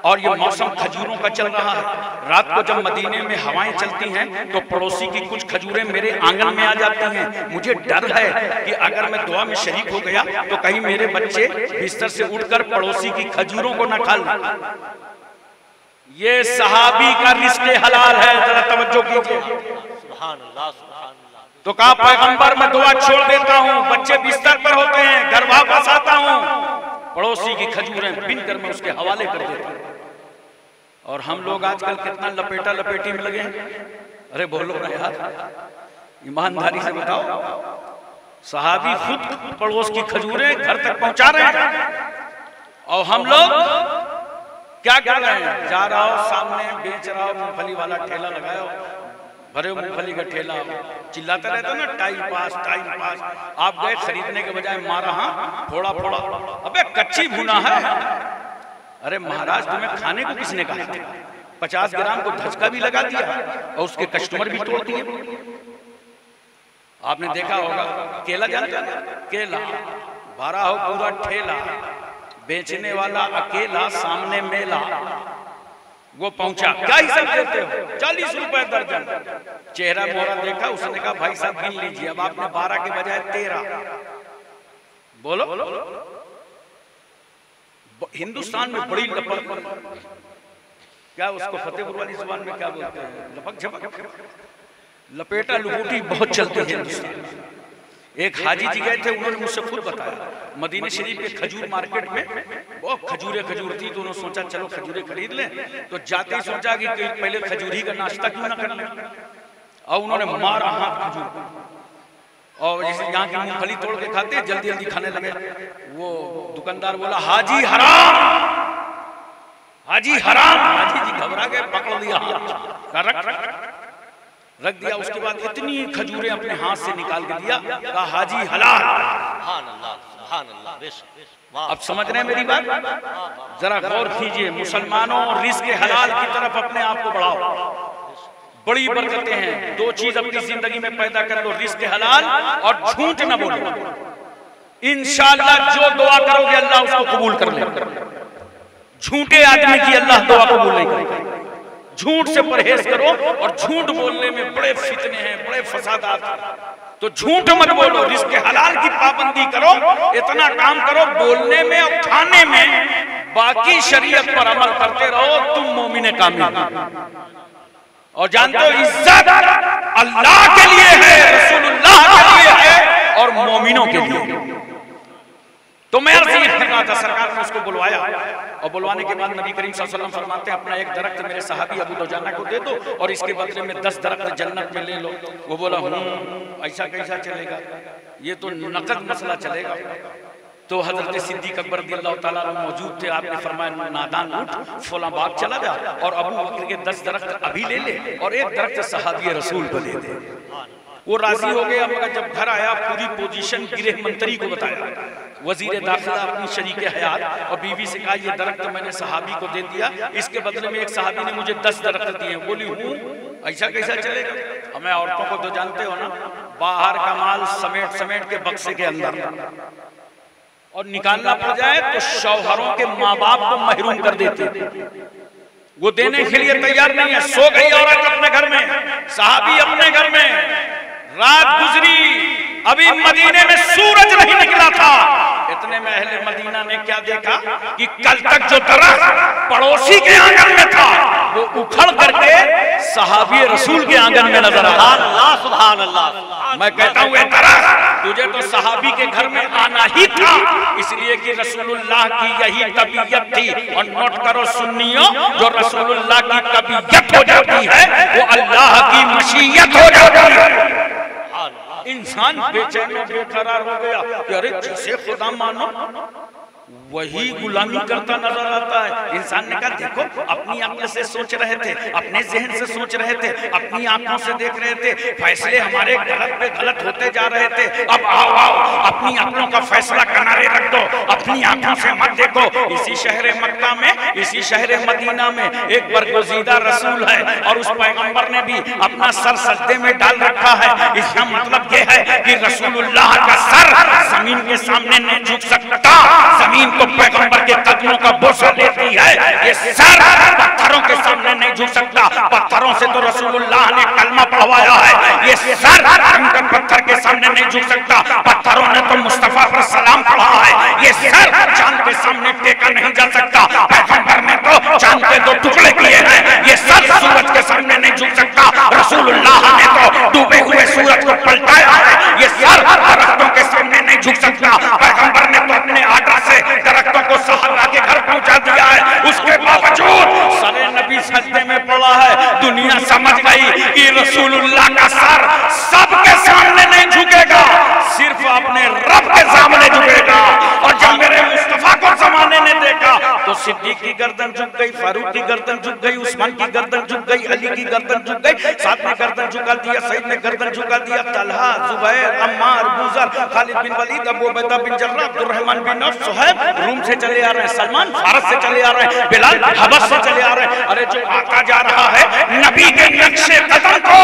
और ये मौसम खजूरों का चल रहा है। रात को जब मदीने में हवाएं चलती हैं तो पड़ोसी की कुछ खजूरें मेरे आंगन में आ जाती हैं। मुझे डर है कि अगर मैं दुआ में शरीक हो गया तो कहीं मेरे बच्चे बिस्तर से उठकर पड़ोसी की खजूरों को न खा लें। ये सहाबी का रिश्ते हलाल है, जरा तवज्जो कीजिए। सुभान अल्लाह, सुभान अल्लाह। तो कहा पैगंबर मैं दुआ छोड़ देता हूँ, बच्चे बिस्तर पर होते हैं, घर वापस आता हूँ, पड़ोसी की खजूरें बिन कर मैं उसके हवाले कर देता हूँ। और हम लोग आजकल कितना लपेटा लपेटी में लगे हैं। अरे बोलो ना यार, ईमानदारी से बताओ। सहाबी खुद पड़ोस की खजूरें घर तक पहुंचा रहे हैं और हम लोग क्या कर रहे हैं? जा रहा हो सामने बेच रहा हो, मूंगफली वाला ठेला लगाया, भरे मूंगफली का ठेला, चिल्लाता रहता ना टाइम पास टाइम पास। आप गए खरीदने के बजाय मारा, हाँ फोड़ा फोड़ा, अबे कच्ची भुना है। अरे महाराज तुम्हें खाने को किसने कहा? 50 ग्राम को धचका भी लगा दिया और उसके कस्टमर भी तोड़ दिए। आपने देखा होगा केला, जानते हैं केला, भरा हो पूरा ठेला, बेचने वाला अकेला, सामने मेला। वो पहुंचा, क्या हिसाब देते हो? 40 रुपए दर्जन। चेहरा मोहरा देखा, उसने कहा भाई साहब गिन लीजिए। अब आपने 12 के बजाय 13। बोलो, हिंदुस्तान में बड़ी लपक, क्या उसको फतेहपुर वाली जुबान में क्या बोलते हैं? लपक झपक, लपेटा लुपूटी बहुत चलती है हिंदुस्तान में। एक हाजी जी गए थे, उन्होंने मुझसे खुद बताया, मदीने शरीफ के खजूर मार्केट में बहुत खजूर थी, तो उन्होंने सोचा चलो खजूरें खरीद लें। तो जाते ही सोचा कि पहले खजूर ही का नाश्ता क्यों ना कर लें। और उन्होंने मारा हाथ खजूर, और जैसे यहाँ की मूंगफली तोड़ के खाते हैं, जल्दी जल्दी खाने लगे। वो दुकानदार बोला हाजी हराम, हाजी हराम। हाजी जी घबरा गए, पकड़ लिया, रख दिया। उसके बाद इतनी खजूरें अपने हाथ से निकाल के दिया, कहा हाजी हलाल। सुभान अल्लाह, सुभान अल्लाह। अब समझ रहे हैं मेरी बात? जरा गौर कीजिए मुसलमानों, रिस्क हलाल की तरफ अपने आप को बढ़ाओ। बड़ी बरकतें हैं। 2 चीज अपनी जिंदगी में पैदा कर लो, रिस्क हलाल और झूठ न बोलो। इंशाअल्लाह जो दुआ करोगे अल्लाह उसको कबूल कर ले। झूठे आदमी की अल्लाह दुआ कबूल नहीं करेगा। झूठ से परहेज करो, और झूठ बोलने में बड़े फितने हैं, बड़े फसादात हैं। तो झूठ मत बोलो, रिस्क हलाल की पाबंदी करो। इतना काम करो बोलने में और खाने में, बाकी शरीयत पर अमल करते रहो, तुम मोमिन कामिल। और जानते हो इज्जत अल्लाह के लिए है, रसूलुल्लाह के लिए है और मोमिनों के लिए। तो मैं अर्ज़ ये करना था, सरकार ने उसको बुलवाया और बुलवाने के बाद नबी करीम सल्लल्लाहु अलैहि वसल्लम फरमाते हैं अपना एक दरख्त मेरे सहाबी अबू दुजाना को दे दो और इसके बदले में 10 दरख्त जन्नत में ले लो। वो बोला ऐसा कैसा चलेगा, ये तो नकद मसला चलेगा। तो हजरत सिद्दीक अकबर रज़ियल्लाहु ताला अन्हु मौजूद थे। आपने फरमाया नादान उठ फला बाग चला जा और अबू बकर के 10 दरख्त अभी ले ले और एक दरख्त सहाबी रसूल को दे दे। वो राजी हो गया, मगर जब घर आया पूरी पोजीशन गृह मंत्री को बताया, वजीर दाखिला अपनी शरीके हयात और बीवी से कहा ये दरख्त मैंने सहाबी को दे दिया, इसके बदले में एक सहाबी ने मुझे 10 दरख्त दिए। बोली हूँ ऐसा कैसा चलेगा। हमें औरतों को तो जानते हो ना, बाहर का माल समेट समेट के बक्से के अंदर और निकालना पड़ जाए तो शौहरों के माँ बाप को महरूम कर देते, वो देने के लिए तैयार नहीं है। सो गई औरत अपने घर में, सहाबी अपने घर में, रात गुजरी, अभी मदीने में सूरज नहीं निकला था। इतने में अहले मदीना ने क्या देखा कि कल तक जो दरख्त पड़ोसी के आंगन में था वो उखड़ करके सहाबी रसूल के आंगन में नजर आया। अल्लाह सुभान अल्लाह। मैं कहता हूँ ये दरख्त तुझे तो सहाबी के घर में आना ही था, इसलिए कि रसूलुल्लाह की यही तबीयत थी। और नोट करो सुन्नियों, जो रसूलुल्लाह की तबीयत हो जाती है वो अल्लाह की मशीयत हो जाती है। इंसान बेचैन बेकरार हो गया कि अरे जिसे खुदा मानो वही गुलामी करता नजर आता है। इंसान ने कहा देखो अपनी अक्ल से सोच रहे थे, अपने जहन से सोच रहे थे, अपनी आंखों से देख रहे थे, फैसले हमारे गलत पे गलत होते जा रहे थे। अब आओ आओ अपनी अक्लों का फैसला किनारे रख दो, अपनी आंखों से मत देखो। इसी शहर मक्का में, इसी शहर मदीना में एक बरगुज़ीदा रसूल है और उस पैगंबर ने भी अपना सर सजदे में डाल रखा है। इसका मतलब यह है कि रसूलुल्लाह का सर जमीन के सामने नहीं झुक सकता, जमीन तो पैगंबर के कदमों का बोझा लेती है। ये सर पत्थरों के सामने नहीं झुक सकता, पत्थरों से तो रसूलुल्लाह ने कलमा पढ़वाया है। ये सर कंकड़ पत्थर के सामने नहीं झुक सकता, पत्थरों ने तो मुस्तफा पर सलाम पढ़ा है। ये सर चांद के सामने टेका नहीं जा सकता, पैगंबर ने तो चांद के 2 टुकड़े किए हैं। ये सर सूरज के सामने नहीं झुक सकता, रसूलुल्लाह ने तो डूबे हुए सूरज को पलटाया है। ये सर दरख्तों के सामने नहीं झुक सकता, पैगंबर ने तो अपने आटा से दरख्तों को सहाबा के घर पहुंचा दिया है। उसके बावजूद सरे नबी सजदे में पड़ा है। दुनिया समझ गई कि रसूलुल्लाह का सर सबके सामने नहीं झुकेगा, सिर्फ अपने रब के सामने झुकेगा। और जब मेरे मुस्तफा को जमाने ने देखा तो सिद्दीक की गर्दन झुक गई, फारूक की गर्दन झुक गई, उस्मान की गर्दन झुक गई, अली की गर्दन झुक गई, साथ में गर्दन झुका दिया, सईद ने गर्दन झुका दिया, तलहा, जुबैर, अम्मार, बुजर, Khalid bin Walid, Abu Ubaidah bin Jarrah, Abdurrahman bin Auf, Suhaib रूम से चले आ रहे हैं, सलमान फारस से चले आ रहे हैं, बिलाल हबश से चले आ रहे हैं। अरे जो आता जा रहा है नबी के नक्शे कदम को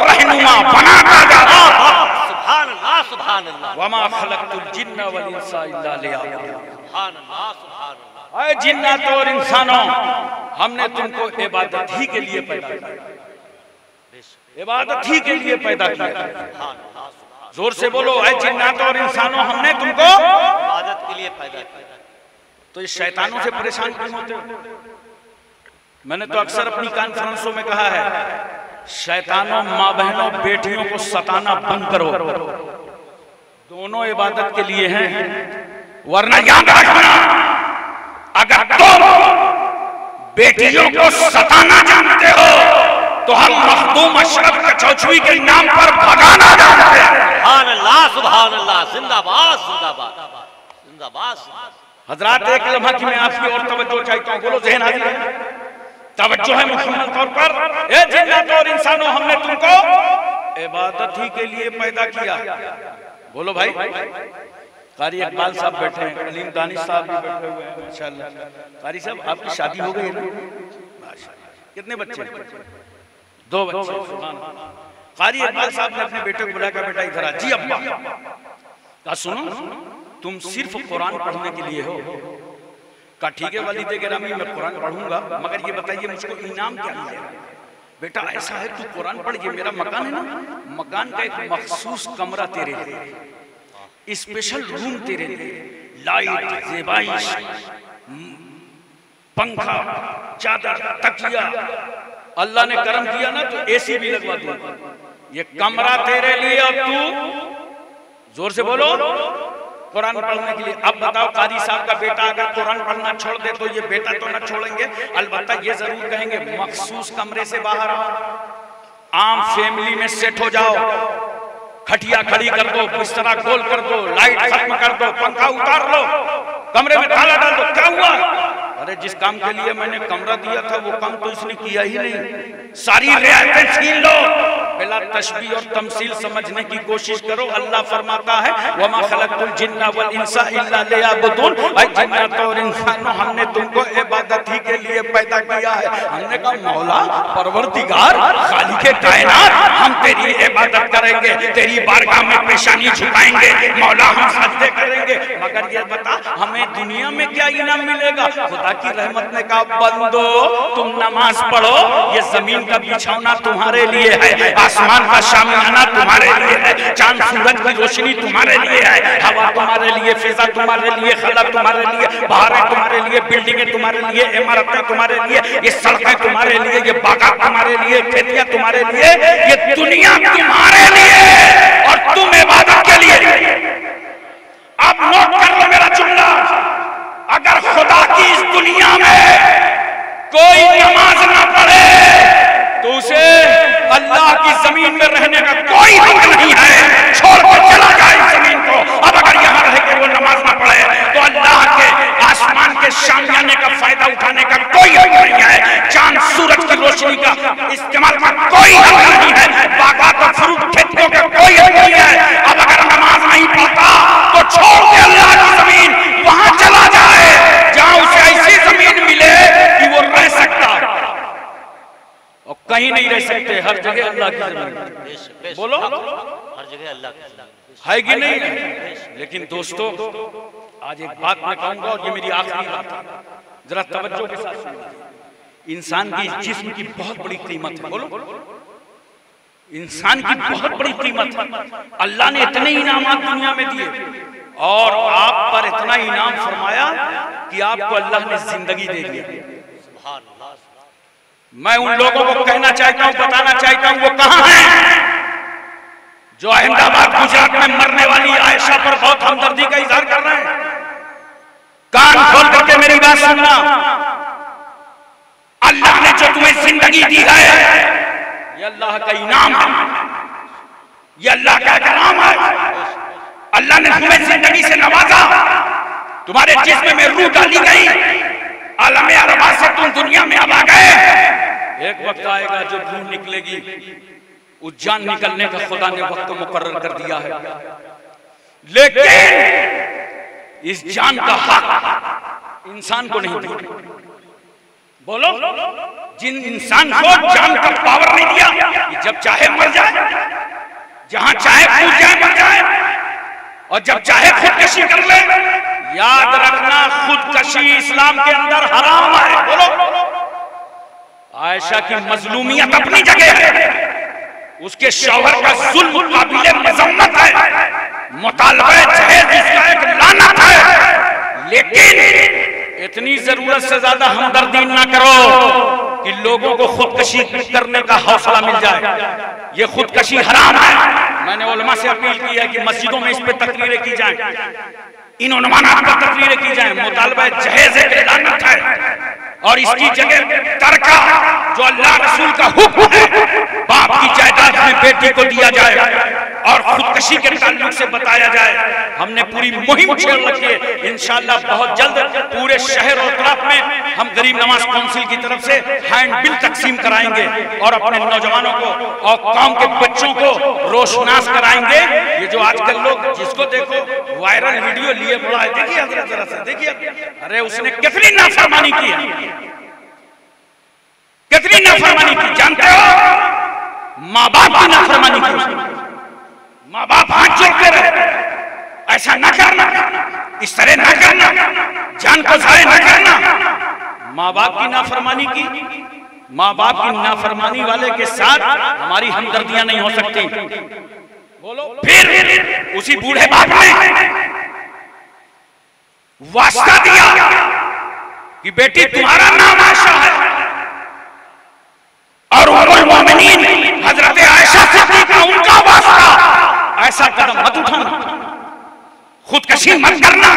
रहनुमा बनाता जा रहा है। सुभान अल्लाह सुभान अल्लाह। वमा खलक़तुल जिन्ना वल इंसा इल्ला लियअबुदून। सुभान अल्लाह सुभान अल्लाह। ऐ जिन्नात और इंसानों, हमने तुमको इबादत ही के लिए पैदा किया, इबादत ही के लिए पैदा किया। जोर से बोलो, ऐ जिन्नात और इंसानों, हमने तुमको इबादत के लिए पैदा किया। तो इस शैतानों से परेशान क्यों होते हो? मैंने तो अक्सर अपनी कॉन्फ्रेंसों में कहा है, शैतानों माँ बहनों बेटियों को सताना बंद करो, दोनों इबादत के लिए हैं। वरना याद रखना, अगर तुम बेटियों को सताना जानते हो तो हम मखदूम अशरफ कचौचवी के नाम पर भगाना जानते हैं। सुभान अल्लाह सुभान अल्लाह। जिंदाबाद जिंदाबाद जिंदाबाद। हजरात एक लम्हा की मैं आपकी और तवज्जो चाहता हूँ, बोलो ज़हन हाजिर है, तवज्जो है मुकम्मल तौर पर। ए जिन्नात और इंसानों, हमने तुमको इबादत ही के लिए पैदा किया। बोलो भाई। कारी इकबाल साहब बैठे हैं, कलीम दानिश साहब भी बैठे हुए हैं माशाअल्लाह। कारी साहब आपकी शादी हो गई है ना? कितने बच्चे? 2 बच्चे। सुभान अल्लाह। कारी इकबाल साहब ने अपने बेटे को बुलाकर, बेटा इधर आ। जी अब्बा। कहा सुनो, तुम सिर्फ कुरान पढ़ने के लिए हो? कहा ठीक है वालिद गिरामी, मैं कुरान पढ़ूंगा, मगर ये बताइए मुझको इनाम क्या मिलेगा? बेटा ऐसा है, तू कुरान पढ़, ये मेरा मकान है ना, मकान का एक मखसूस कमरा तेरे लिए, स्पेशल रूम तेरे लिए, लाइट, ज़ेबाइश, पंखा, चादर, तकिया, अल्लाह ने करम किया ना तो एसी भी लगवा दूंगा। ये कमरा तेरे लिए और तू जोर से बोलो कुरान पढ़ने के लिए। अब बताओ कारी साहब का बेटा अगर कुरान पढ़ना छोड़ दे तो ये बेटा तो ना छोड़ेंगे, अलबत्ता ये जरूर कहेंगे मखसूस कमरे से बाहर आओ, आम फैमिली में सेट हो जाओ, खटिया खड़ी कर दो, बिस्तरा गोल कर दो, लाइट खत्म कर दो, पंखा उतार लो, कमरे में ताला डाल दो। क्या हुआ? अरे जिस काम के लिए मैंने कमरा दिया था वो काम तो इसने किया ही नहीं। सारी रियायतें छीन लो, बिला तशबीह और तमसील समझने की कोशिश करो। अल्लाह फरमाता है वमा खलक़तुल जिन्ना वल इंसा इल्ला लियअबुदून, ऐ जिन्नात और इंसानों हमने तुमको इबादत ही के लिए पैदा किया है। हमने कहा मौला परवरदिगार खालिके कायनात, हम तेरी इबादत करेंगे, तेरी बारगाह में पेशानी झुकाएंगे, मौला हम सजदे करेंगे, मगर ये बता हमें दुनिया में क्या इनाम मिलेगा? खुदा की रहमत ने कहा बंदो तुम नमाज पढ़ो, ये जमीन का बिछौना तुम्हारे लिए है, आसमान का शामियाना तुम्हारे लिए है, चांद सूरज की रोशनी तुम्हारे लिए है, हवा तुम्हारे लिए, फिजा तुम्हारे लिए, खला तुम्हारे लिए, बहारें तुम्हारे लिए, बिल्डिंगें तुम्हारे लिए, इमारतें तुम्हारे लिए, ये सड़कें तुम्हारे लिए, ये बागात तुम्हारे लिए, खेतियां तुम्हारे लिए, ये दुनिया तुम्हारे लिए और तुम इबादत के लिए। अब नोट कर लो मेरा जुमला, अगर खुदा की इस दुनिया में कोई नमाज ना पढ़े तो उसे अल्लाह की जमीन में रहने का कोई हक नहीं है, छोड़ कर चला जाए जमीन को। अब अगर यहाँ रह के वो नमाज ना पढ़े तो अल्लाह के आसमान के शामियाने का फायदा उठाने का कोई हक नहीं है, चांद सूरज की रोशनी का इस्तेमाल का कोई हक नहीं है, बागात और फ्रूट खेतों का कोई हक नहीं है। अब अगर नमाज नहीं पढ़ता तो छोड़ के अल्लाह की जमीन वहां चला जाए जहां उसे ऐसी जमीन मिले कि वो रह सकता, और कहीं नहीं रह सकते, हर जगह अल्लाह की जमीन। बोलो हर जगह अल्लाह है कि नहीं? लेकिन दोस्तों आज एक बात मैं कहूंगा और ये मेरी आखिरी बात है, जरा तवज्जो के साथ सुनिए। इंसान की जिस्म की बहुत बड़ी कीमत है। बोलो इंसान की बहुत बड़ी कीमत है। अल्लाह ने इतने इनामात दुनिया में दिए और आप पर इतना इनाम फरमाया कि आपको अल्लाह ने जिंदगी दे दिया। मैं उन लोगों को कहना चाहता हूं, बताना चाहता हूं वो कहां हैं जो अहमदाबाद गुजरात में मरने वाली आयशा पर बहुत हमदर्दी का इजहार कर रहे हैं। कान खोल करके मेरी बात सुनना, अल्लाह ने जो तुम्हें जिंदगी दी है ये अल्लाह का इनाम है, ये अल्लाह का इकराम है। अल्लाह ने तुम्हें जिंदगी से नवाजा, तुम्हारे जिस्म में रूह डाली गई, आलम अरबा से तुम दुनिया में अब आ गए। एक वक्त आएगा जो रूह निकलेगी, उस जान निकलने का खुदा ने वक्त मुकर्रर कर दिया है, लेकिन इस जान का हक इंसान को नहीं दिया। बोलो जिन इंसान को जान का पावर नहीं दिया कि जब चाहे मर जाए, जहां चाहे कूद जाए मर जाए, और जब चाहे खुदकशी कर ले। याद रखना खुदकशी इस्लाम के अंदर हराम है। बोलो आयशा की मजलूमियत अपनी जगह है, उसके शौहर का जुल्म काबिले मजम्मत है, मुतालबा जहेज इसका एक लानत है, लेकिन इतनी जरूरत से ज्यादा हमदर्दी ना करो कि लोगों को खुदकशी करने का हौसला मिल जाए। ये खुदकशी हराम है। मैंने उलमा से अपील की है कि मस्जिदों में इस पे तकरीरें की जाएं, इन उन्मानात पर तकरीरें की जाएं। मुतालबा जहेज एक लानत है और इसकी जगह तरका जो अल्लाह रसूल का हुक्म है, बाप की जायदाद में बेटी को दिया जाए और खुदकशी के ताल्लुक से बताया जाए। हमने पूरी मुहिम छेड़ रखी है, इंशाअल्लाह बहुत जल्द पूरे शहर और तरफ में हम गरीब नवाज काउंसिल की तरफ से हैंड बिल तकसीम कराएंगे और अपने नौजवानों को और कौम के बच्चों को रोशनास कराएंगे। ये जो आजकल लोग जिसको देखो वायरल वीडियो लिए बड़ा है, देखिए हजरत जरा से देखिए, अरे उसने कितनी नाफरमानी की है, कितनी नाफरमानी की जानते हो? माँ बाप की नाफरमानी की। माँ बाप हाथ जोड़ते रहे, ऐसा न करना, इस तरह न करना, जान को जाया न करना। माँ बाप की नाफरमानी की, माँ बाप की नाफरमानी वाले के साथ हमारी हमदर्दियां नहीं हो सकती। बोलो फिर उसी बूढ़े बाप ने वास्ता दिया कि बेटी तुम्हारा नाम आयशा है मोमिनीन हजरत आयशा सिद्दीका, उनका वास्ता, ऐसा कदम मत उठाना, खुदकशी मत करना।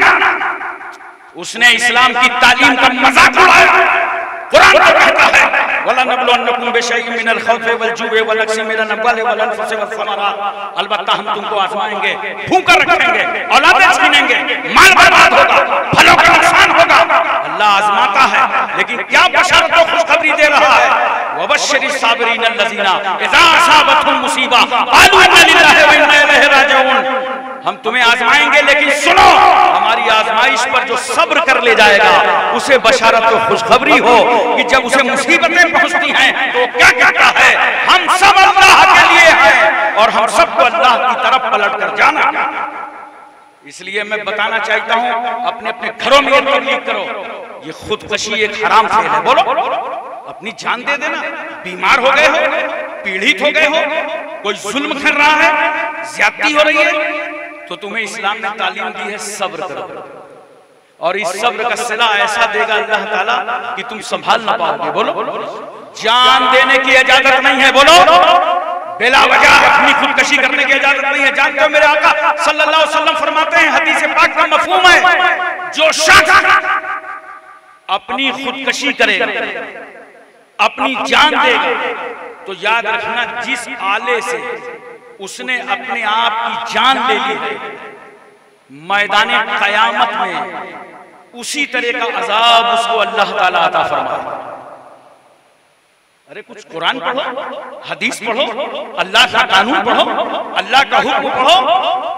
उसने इस्लाम की तालीम का मजाक उड़ाया। कुरान तो कहता है वलनबलुवन्नकुम बिशैइन मिनल खौफि वल जु'i व नक्सिन मिनल अम्वालि वल अनफुसि वस समरात, अलबत्ता हम तुमको आजमाएंगे, भूखा रखेंगे, औलादें छीनेंगे, माल बर्बाद होगा, फलों का नुकसान होगा। अल्लाह आजमाता है, लेकिन क्या बशरत को खुशखबरी दे रहा है। वबश्शिरिस साबिरीन अल्लज़ीना इज़ा असाबतहुम मुसीबा क़ालू इन्ना लिल्लाहि व इन्ना इलैहि राजिऊन। हम तुम्हें आजमाएंगे, लेकिन सुनो, हमारी आजमाइश पर जो सब्र कर ले जाएगा उसे बशारत तो खुशखबरी हो कि जब उसे मुसीबतें पहुंचती हैं तो क्या कहता है, हम सब अल्लाह के लिए हैं और हम सबको अल्लाह की तरफ पलट कर जाना। इसलिए मैं बताना चाहता हूं, अपने अपने घरों में तबलीग करो। ये खुदकशी एक हराम फेल है। बोलो, अपनी जान दे देना। बीमार हो गए हो, पीड़ित हो गए हो, कोई जुल्म कर रहा है, ज्यादती हो रही है, तो तुम्हें इस्लाम ने तालीम दी है सब्र करो, और इस सब्र का सिला ऐसा देगा अल्लाह ताला कि तुम संभाल ना पाओगे। बोलो, जान देने की इजाजत नहीं है। बोलो, बेला वजह अपनी खुदकशी करने की इजाजत नहीं है। जानते हो मेरे आका सल्लल्लाहु अलैहि वसल्लम फरमाते हैं, हदीस पाक का मफहूम है, जो शख्स अपनी खुदकशी करेगा, अपनी जान देगा, तो याद रखना जिस आले से उसने अपने आप की जान ले ली है, मैदान कयामत में उसी तरह का अजाब उसको अल्लाह ताला अता फरमाए। अरे कुछ कुरान पढ़ो, हदीस पढ़ो, अल्लाह का कानून पढ़ो, अल्लाह का हुक्म पढ़ो।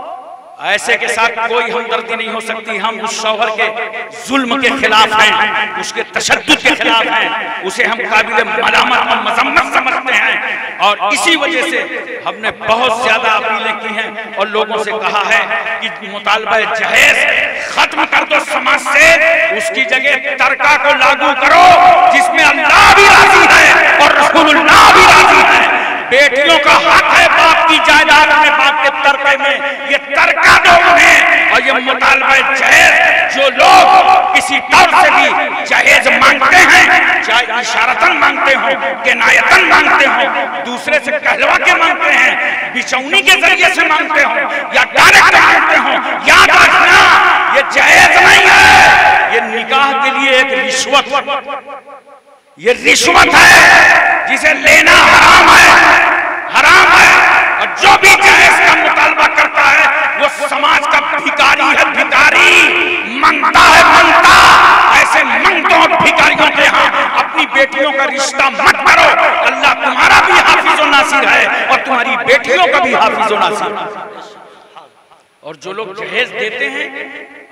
ऐसे के साथ कोई हमदर्दी नहीं हो सकती। हम उस शौहर के जुल्म के खिलाफ हैं, उसके तशद्दुद के खिलाफ हैं, उसे हम काबिल मलामत और मजम्मत समझते हैं, और इसी वजह से हमने बहुत ज्यादा अपीलें की हैं और लोगों से कहा है कि मुतालबा जहेज खत्म कर दो समाज से, उसकी जगह तरका को लागू करो, जिसमें अल्लाह भी राजी है और रसूलुल्लाह भी राजी है। बेटियों का हक है बाप की जायदाद में, बाप के तरके में, ये तरका दो उन्हें। और ये मुतालबा जहेज, जो लोग किसी तौर से भी जहेज मांगते हैं, चाहे इशारतन मांगते हो, किनायतन मांगते हो, दूसरे से कहलवा के मांगते हैं, बिचौनी के जरिए से मांगते हो, या डायरेक्ट मांगते हो, याद रखना ये जहेज नहीं है। ये निकाह के लिए एक रिश्वत, ये रिश्वत है जिसे लेना हराम है, हराम है। और जो भी जहेज का मुतालबा करता है वो समाज का भिखारी है, भिखारी, मंगता है, मंगता। ऐसे मंगतों और भिखारियों के यहाँ अपनी बेटियों का रिश्ता मत करो। अल्लाह तुम्हारा भी हाफिज और नासिर है और तुम्हारी बेटियों का भी हाफिज और नासिर है। और जो लोग जहेज देते हैं,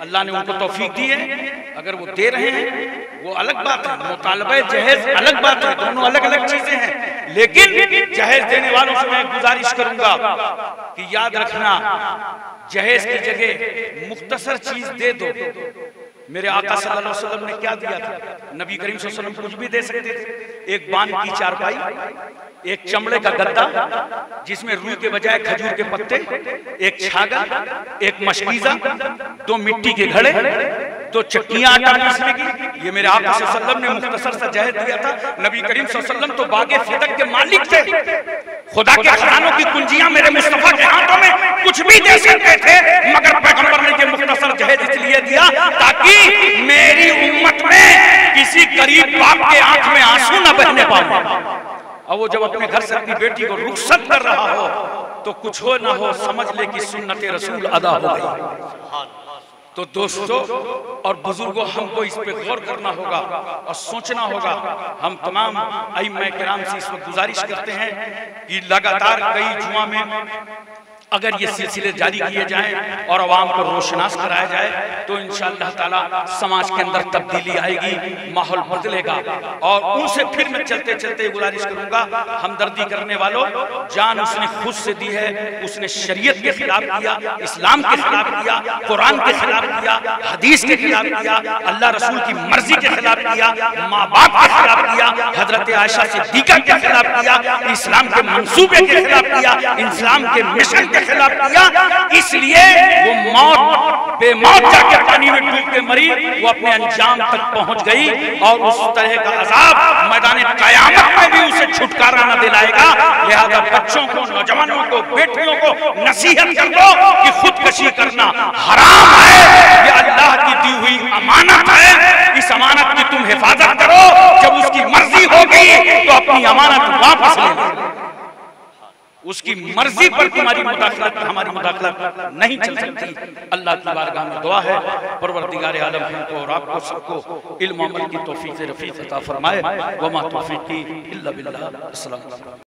अल्लाह ने उनको तौफीक दी है, अगर वो दे रहे हैं वो अलग बात है, मुतालबा जहेज अलग बात है, दोनों अलग अलग चीजें हैं। लेकिन जहेज देने वालों से मैं गुजारिश करूंगा कि याद रखना, जहेज की जगह मुख्तसर चीज दे दो। मेरे आका सल्लल्लाहु अलैहि वसल्लम ने क्या दिया था? नबी करीम सल्लल्लाहु अलैहि वसल्लम कुछ भी दे सकते थे। एक बांध की चारपाई, एक चमड़े का गद्दा जिसमें रुई के बजाय खजूर के पत्ते, एक छागा, एक मशकीजा, 2 मिट्टी के घड़े, 2 चक्कियां आटा पीसने की। ये मेरे आका सल्लल्लाहु अलैहि वसल्लम ने मुख्तसर सा जहेज दिया था। नबी करीम सल्लल्लाहु अलैहि वसल्लम तो बागे फिदक के मालिक थे, खुदा के खजानों की कुंजियां मेरे मुस्तफा के हाथों में कुछ भी दे सकते थे, मगर पैगंबर ने ये मुख्तसर जहेज इसलिए दिया ताकि मेरी उम्मत में किसी गरीब बाप के आंख में आंसू न बहने पाए। और वो जब अपने घर से अपनी बेटी को रुखसत कर रहा हो तो कुछ हो ना हो, समझ ले कि सुन्नत रसूल अदा हो गई। तो दोस्तों और बुजुर्गों, हमको इस पे गौर करना होगा और सोचना होगा। हम तमाम अइम्मा किराम से इस वक्त गुजारिश करते हैं कि लगातार कई जुमा में अगर ये सिलसिले जारी किए जाएं और अवाम को रोशनास कराया जाए तो इंशाअल्लाह ताला समाज के अंदर तब्दीली आएगी, माहौल बदलेगा। और उनसे फिर मैं चलते चलते गुजारिश करूंगा, हमदर्दी करने वालों, जान उसने खुद से दी है, उसने शरीयत के खिलाफ किया, इस्लाम के खिलाफ किया, कुरान के खिलाफ किया, हदीस के खिलाफ किया, अल्लाह रसूल की मर्जी के खिलाफ किया, माँ बाप के खिलाफ किया, हजरत आयशा सिद्दीका के खिलाफ किया, इस्लाम के मंसूबे के खिलाफ किया, इस्लाम के मिशन का खिलाफ किया, इसलिए वो मौत बेमौत जाके पानी में डूब के मरी, वो अपने अंजाम तक पहुंच गई। और उस तरह का अजाब मैदान क़यामत में भी उसे छुटकारा न दिलाएगा। लिहाजा बच्चों को, नौजवानों को, बेटियों को नसीहत कर दो कि खुदकशी करना हराम है, ये अल्लाह की दी हुई अमानत है। इस अमानत की तुम हिफाजत करो, जब उसकी मर्जी होगी तो अपनी अमानत वापस ले लो। उसकी मर्जी पर तुम्हारी मुदाखलत, हमारी मुदाखलत नहीं चल सकती। अल्लाह की बारगाह में दुआ है, परवरदिगार आलम हमको और आपको सबको इल्म अमल की तौफीक रफीक अता फरमाए। वमा तौफीकी इल्ला बिल्लाह। अस्सलाम वालेकुम।